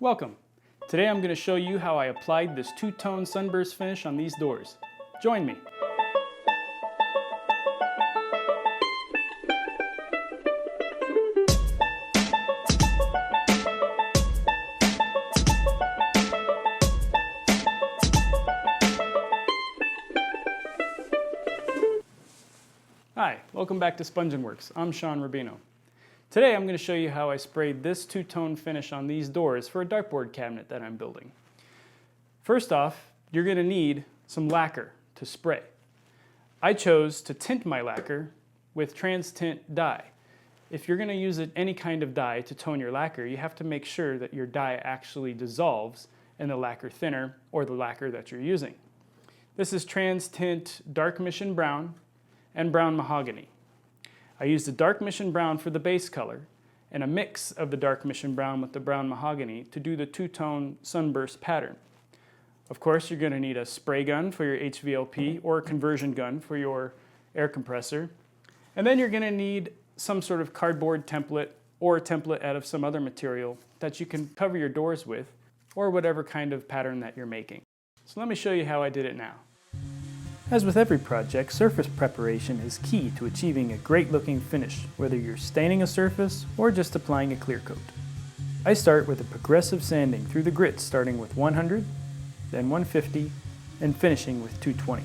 Welcome! Today I'm going to show you how I applied this two-tone sunburst finish on these doors. Join me! Hi, welcome back to Spunjin Works. I'm Rubino. Today I'm going to show you how I sprayed this two-tone finish on these doors for a dartboard cabinet that I'm building. First off, you're going to need some lacquer to spray. I chose to tint my lacquer with trans tint dye. If you're going to use any kind of dye to tone your lacquer, you have to make sure that your dye actually dissolves in the lacquer thinner or the lacquer that you're using. This is trans tint dark mission brown and brown mahogany. I used a dark mission brown for the base color and a mix of the dark mission brown with the brown mahogany to do the two-tone sunburst pattern. Of course, you're going to need a spray gun for your HVLP or a conversion gun for your air compressor. And then you're going to need some sort of cardboard template or a template out of some other material that you can cover your doors with, or whatever kind of pattern that you're making. So let me show you how I did it now. As with every project, surface preparation is key to achieving a great looking finish, whether you're staining a surface or just applying a clear coat. I start with a progressive sanding through the grit, starting with 100, then 150, and finishing with 220.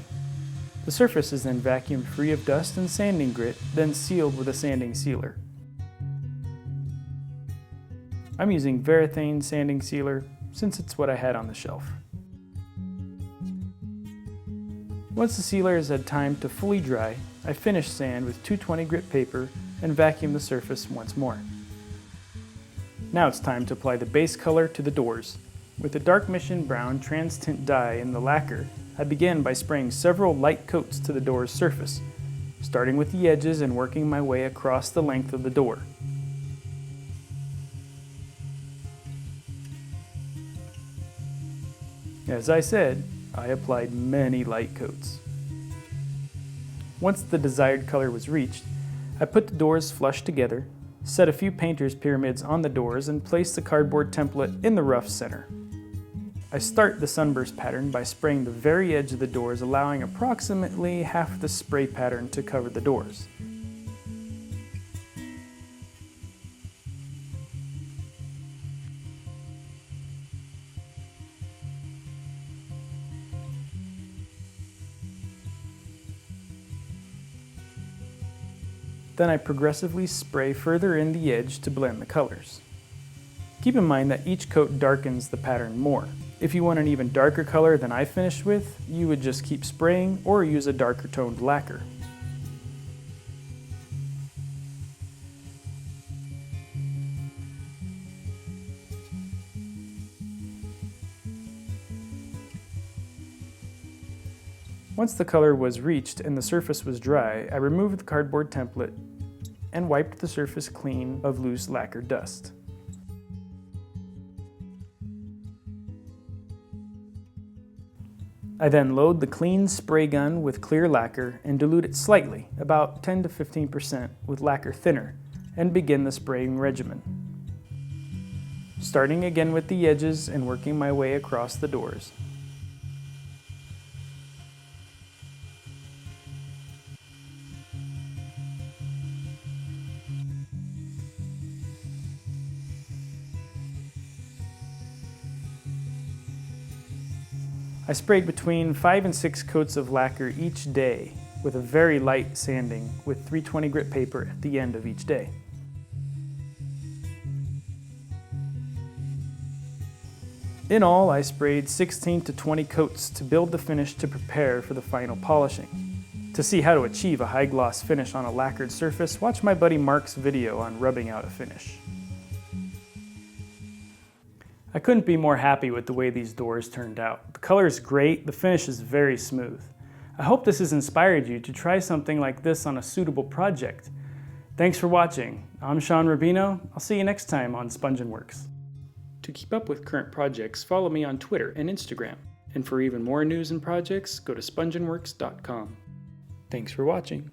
The surface is then vacuumed free of dust and sanding grit, then sealed with a sanding sealer. I'm using Varathane sanding sealer since it's what I had on the shelf. Once the sealer has had time to fully dry, I finish sand with 220 grit paper and vacuum the surface once more. Now it's time to apply the base color to the doors. With the dark mission brown trans tint dye in the lacquer, I begin by spraying several light coats to the door's surface, starting with the edges and working my way across the length of the door. As I said, I applied many light coats. Once the desired color was reached, I put the doors flush together, set a few painter's pyramids on the doors, and placed the cardboard template in the rough center. I start the sunburst pattern by spraying the very edge of the doors, allowing approximately half the spray pattern to cover the doors. Then I progressively spray further in the edge to blend the colors. Keep in mind that each coat darkens the pattern more. If you want an even darker color than I finished with, you would just keep spraying or use a darker toned lacquer. Once the color was reached and the surface was dry, I removed the cardboard template and wiped the surface clean of loose lacquer dust. I then load the clean spray gun with clear lacquer and dilute it slightly, about 10 to 15% with lacquer thinner, and begin the spraying regimen. Starting again with the edges and working my way across the doors. I sprayed between 5 and 6 coats of lacquer each day with a very light sanding with 320 grit paper at the end of each day. In all, I sprayed 16 to 20 coats to build the finish to prepare for the final polishing. To see how to achieve a high gloss finish on a lacquered surface, watch my buddy Mark's video on rubbing out a finish. I couldn't be more happy with the way these doors turned out. The color is great, the finish is very smooth. I hope this has inspired you to try something like this on a suitable project. Thanks for watching. I'm Rubino. I'll see you next time on Spunjin Works. To keep up with current projects, follow me on Twitter and Instagram. And for even more news and projects, go to spunjinworks.com. Thanks for watching.